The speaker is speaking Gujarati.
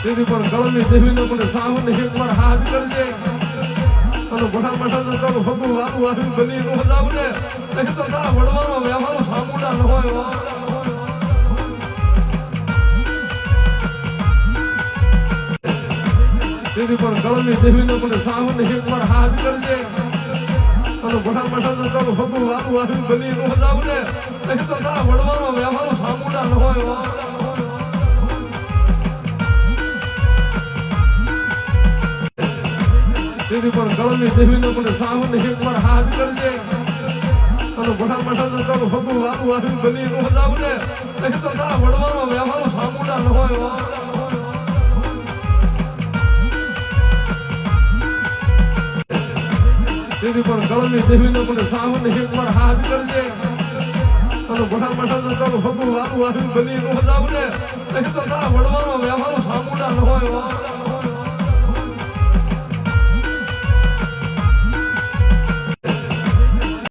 તેથી પણ કળની દેવીને પણ સાવને એકવાર હાથ કરજે અને ભણા મઠાનો તારું ભગું વારું વારું બની નો જાવ ને એ તો તારા વડવાનો વ્યવહારો સામુડા ન હોય તેથી પણ કળની દેવીને પણ સાવને એકવાર હાથ કરજે અને ભણા મઠાનો તારું ભગું વારું વારું બની નો જાવ ને એ તો તારા વડવાનો વ્યવહારો સામુડા ન હોય તેથી પણ કળની દેવીને પણ સાવને એકવાર હાથ કરજે અને ભણા મઠાનો તારું ભગું વારું વારું બની નો જાવ ને એ તો તારા વડવાનો વ્યવહારો સામુડા ન હોય તેથી પણ કળની દેવીને પણ સાવને એકવાર હાથ કરજે અને ભણા મઠાનો તારું ભગું વારું વારું બની નો જાવ ને એ તો તારા વડવાનો વ્યવહારો